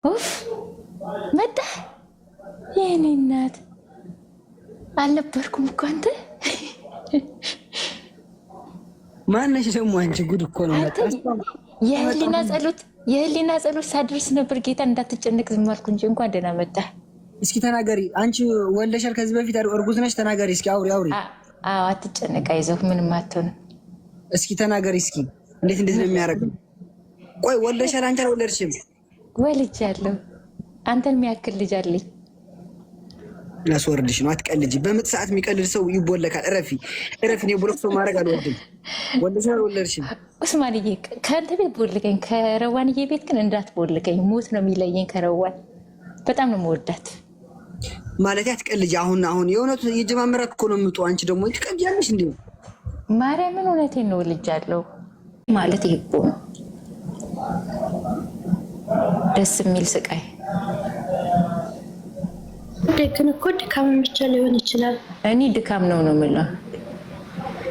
ኡፍ መጣ የኔ እናት አልነበርኩም እኮ አንተ ማነሽ ደግሞ አንቺ ጉድ እኮ ነው መጣስ የህሊና ጸሎት ሳድርስ ነበር ጌታ እንዳትጨነቅ ዝም አልኩ እንጂ እንኳን ደህና መጣ እስኪ ተናገሪ አንቺ ወለሻል ከዚህ በፊት እርጉዝ ነሽ ተናገሪ እስኪ አውሪ አዎ አትጨነቅ አይዞህ ምንም አትሆንም እስኪ ተናገሪ እስኪ እንዴት ነው የሚያደርገው ቆይ ወለሻል አንቺ አልወለድሽም ወልጃለሁ አንተን የሚያክል ልጅ አለኝ ላስወርድሽ ነው አትቀልጂ በምጥ ሰዓት የሚቀልድ ሰው ይቦለካል እረፊ ነው ብሎክሶ ማድረግ አልወድም ወለሻል አልወለድሽም ኡስማንዬ ከአንተ ቤት ቦልከኝ ከረዋንዬ ቤት ግን እንዳትቦልከኝ ሞት ነው የሚለየኝ ከረዋን በጣም ነው የምወዳት ማለት አትቀልጂ አሁን የእውነቱ የጀማመራት እኮ ነው የምጡ አንቺ ደግሞ ትቀልጃለሽ እንዴ ማርያምን እውነቴን ነው ልጃለሁ ማለት ይሄ ነው ደስ የሚል ስቃይ ግን እኮ ድካም ብቻ ሊሆን ይችላል እኔ ድካም ነው የምለው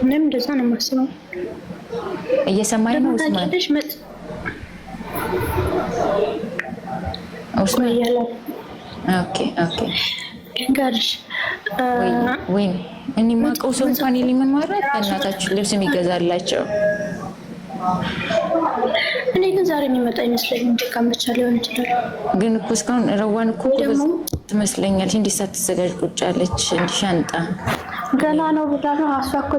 ምንም እንደዛ ነው የማስበው እየሰማኝ ነው ኡስማን ያለ ኦኬ እንጋርሽ ወይ እኔ ማቀው ሰው እንኳን ሊምን ማራት እናታችሁ ልብስ የሚገዛላቸው እኔ ግን ዛሬ የሚመጣ ይመስለኛል ድካም ብቻ ሊሆን ይችላል ግን እኮ እስካሁን ረዋን እኮ ትመስለኛል እንዲህ ሳትዘጋጅ ቁጭ አለች እንዲህ ሻንጣ ገና ነው ብላ ነው አሷ እኮ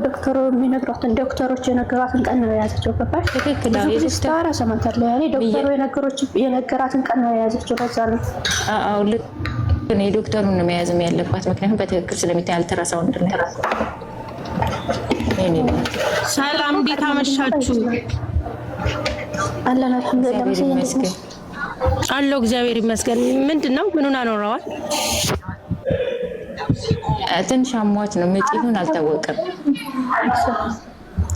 ዶክተሮች የነገሯትን ቀን ነው የያዘችው ገባሽ ትክክል ነው የስታራ ሰማታለ ያኔ ዶክተሩ የነገራትን ቀን ነው የያዘችው በዛ ነው አዎ ልክ ነው ዶክተሩን ነው መያዝም ያለባት ምክንያቱም በትክክል ስለሚታይ አልትራሳውንድ ላይ ሰላም እንዴት አመሻችሁ አላህ አልሐምዱሊላህ ይመስገን አለው እግዚአብሔር ይመስገን ምንድነው ምኑን አኖረዋል ትንሽ አሟት ነው ምጥ ይሁን አልታወቀም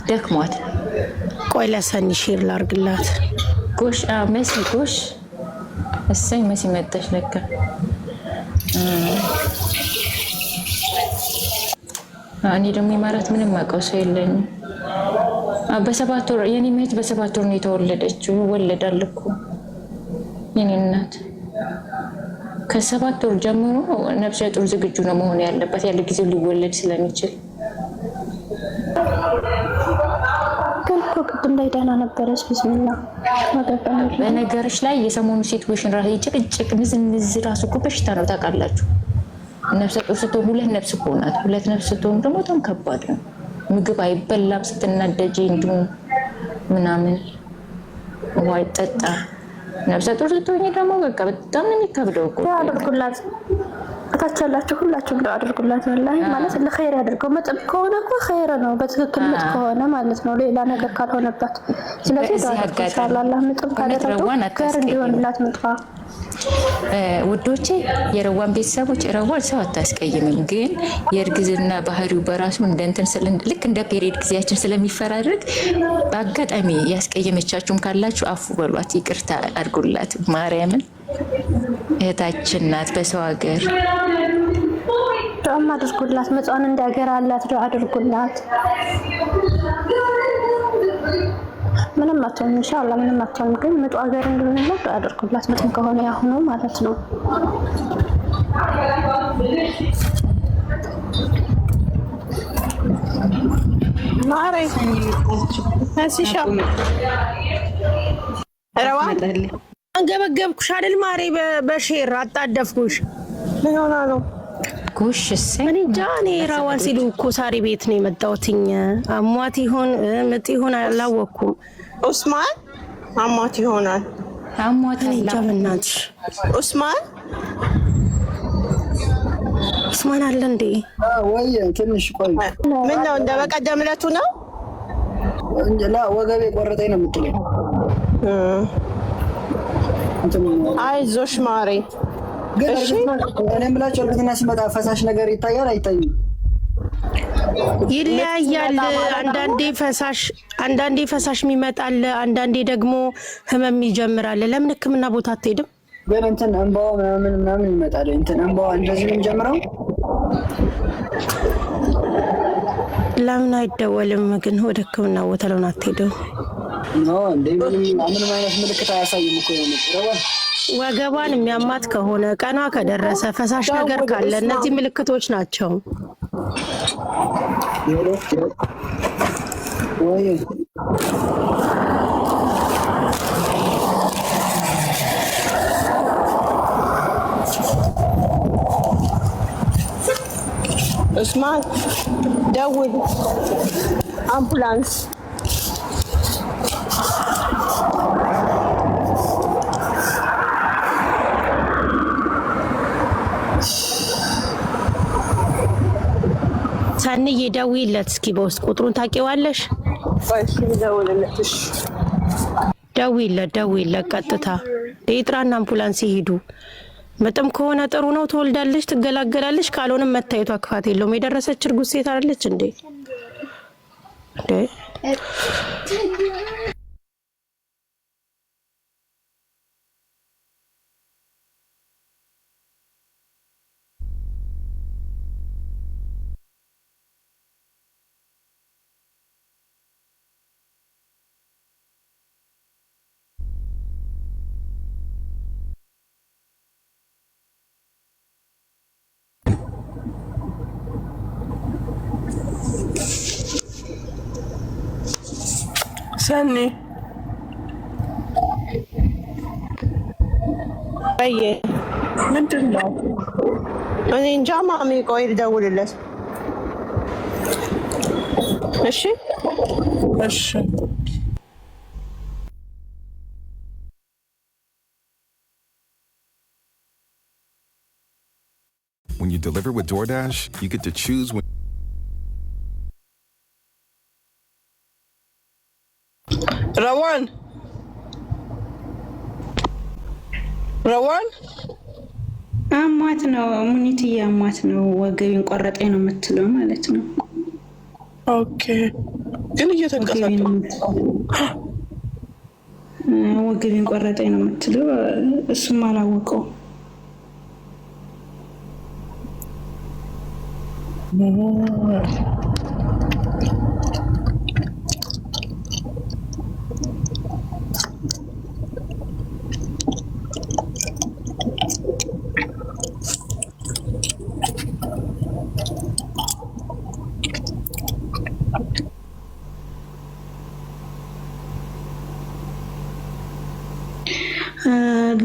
ደክሟት ቆይ ለሰኒ ሼር ላርግላት ጎሽ መሲ ጎሽ እሰይ መሲ መጣሽ ለካ እኔ ደግሞ ይማራት ምንም ማቀው ሰው የለኝም በሰባት ወር የኔ መት በሰባት ወር ነው የተወለደችው ወለዳል እኮ የኔ እናት ከሰባት ወር ጀምሮ ነፍሰ ጡር ዝግጁ ነው መሆን ያለበት ያለ ጊዜው ሊወለድ ስለሚችል ግን እኮ ቅድም ላይ ደህና ነበረች ቢስሚላህ በነገርሽ ላይ የሰሞኑ ሲትዌሽን ራሱ ጭቅጭቅ ንዝንዝ ራሱ እኮ በሽታ ነው ታውቃላችሁ ነፍሰ ጡር ስትሆን ሁለት ነፍስ ስትሆን ደግሞ በጣም ከባድ ነው ምግብ አይበላም ስትናደጂ እንዲሁ ምናምን ውሃ አይጠጣ ነፍሰ ጡር ስትሆኝ ደግሞ በቃ በጣም ነው የሚከብደው እኮ አድርጉላት አታቻላችሁ ሁላችሁም ነው አድርጉላት ወላሂ ማለት ለኸይር ያድርገው መጥብ ከሆነ እኮ ኸይር ነው በትክክል መጥ ከሆነ ማለት ነው ሌላ ነገር ካልሆነበት ስለዚህ ኢንሻአላህ መጥብ ካደረገው ጋር እንዲሆንላት መጥፋ ውዶቼ የረዋን ቤተሰቦች ረዋን ሰው አታስቀይምም ግን የእርግዝና ባህሪው በራሱ እንደንትን ልክ እንደ ፔሪድ ጊዜያችን ስለሚፈራረቅ በአጋጣሚ ያስቀየመቻችሁም ካላችሁ አፉ በሏት ይቅርታ አድርጉላት ማርያምን እህታችን ናት በሰው ሀገር ዱዓ አድርጉላት መጻን እንዳገራላት ዱዓ አድርጉላት ምንም አትሆን ኢንሻአላህ ምንም አትሆን ግን ምጡ ሀገር እንደሆነላት ዱዓ አድርጉላት ምጥም ከሆነ ያሁኑ ማለት ነው ማሬ አሲሻ ረዋን አንገበገብኩሽ አይደል ማሬ በሼር አጣደፍኩሽ ምን ሆና ነው ጎሽ እሰይ እኔ ጃኔ ራዋን ሲሉ እኮ ሳሪ ቤት ነው የመጣሁትኝ አሟት ይሆን ምጥ ይሆን አላወኩም ኡስማን አሟት ይሆናል አሟታል ጃምናት ኡስማን አለ እንዴ ወይ ትንሽ ቆይ ምን ነው እንደ በቀደም ዕለቱ ነው ላ ወገቤ ቆረጠኝ ነው የምትለው አይዞሽ ማሬ እሺ እኔም ብላችሁ እርግዝና ሲመጣ ፈሳሽ ነገር ይታያል አይታይም ይለያያል አንዳንዴ ፈሳሽ የሚመጣል አንዳንዴ ደግሞ ህመም ይጀምራል ለምን ህክምና ቦታ አትሄድም ግን እንትን እንባው ምናምን ይመጣል እንትን እንባው እንደዚህ ነው ጀምረው ለምን አይደወልም ግን ወደ ህክምና ቦታ ለምን አትሄድም ነው እንዴ ምንም አይነት ምልክት አያሳይም እኮ ነው ወገቧን የሚያማት ከሆነ ቀኗ ከደረሰ ፈሳሽ ነገር ካለ እነዚህ ምልክቶች ናቸው። ኡስማን ደውል አምቡላንስ። ሰንዬ ደውይለት እስኪ በውስጥ ቁጥሩን ታውቂዋለሽ? ደውይለት ቀጥታ የጥራና አምቡላንስ ይሄዱ። በጣም ከሆነ ጥሩ ነው፣ ትወልዳለች፣ ትገላገላለች። ካልሆነም መታየቷ ክፋት የለውም። የደረሰች እርጉዝ ሴት አይደለች እንዴ? ሰኒ አየ ምንድን ነው? እኔ እንጃ ማሚ። ቆይ ልደውልለት። እሺ እሺ። When you deliver with DoorDash, you get to choose when. ረዋን አሟት ነው ሙኒትዬ፣ አሟት ነው። ወገቤን ቆረጠኝ ነው የምትለው ማለት ነው። ኦኬ። ግን እየተንቀሳቀሰ ወገቤን ቆረጠኝ ነው የምትለው። እሱም አላወቀው።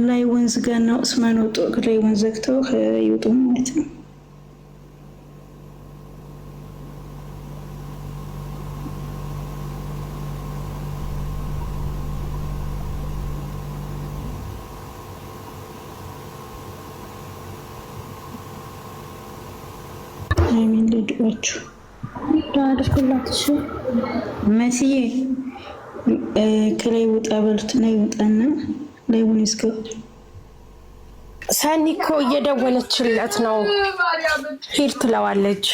ላይ ወንዝ ጋር ነው ኡስማን ወጡ። ላይ ወንዝ ዘግተው ይወጡ ማለት ነው። አሚን ልጆቹ አድርጉላት። እሺ መስዬ ከላይ ውጣ በሉት ነው ይወጣና ላይ ወንዝ ጋር ሰኒ እኮ እየደወለችለት ነው። ሂድ ትለዋለች።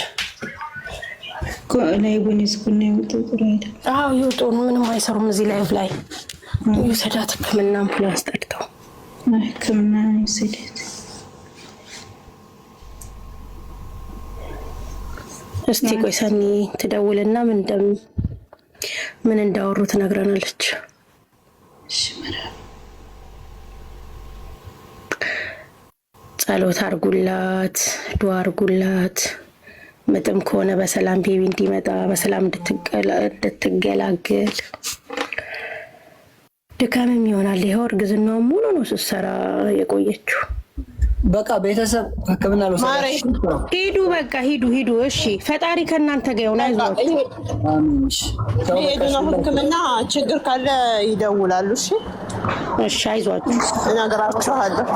ላይ ወንዝ ጉና ይወጣው ጥሩ አይደል? አዎ ይወጡ። ምንም አይሰሩም እዚህ ላይቭ ላይ። ይሰዳት ሕክምና አምቡላንስ ጠርተው ሕክምና ይሰዳት። እስቲ ቆይ ሰኒ ትደውልና ምን እንዳወሩ ትነግረናለች። እሺ መራ ጸሎት አርጉላት፣ ዱዓ አርጉላት። ምጥም ከሆነ በሰላም ቤቢ እንዲመጣ በሰላም እንድትገላገል። ድካምም ይሆናል። ይኸው እርግዝናው ሙሉ ነው ስትሰራ የቆየችው። በቃ ቤተሰብ ሕክምና ነው ማሬ ሂዱ፣ በቃ ሂዱ። እሺ ፈጣሪ ከእናንተ ጋር ይሆናል። ሄዱ ነው ሕክምና። ችግር ካለ ይደውላሉ። እሺ እሺ፣ አይዟችሁ እነግራችኋለሁ።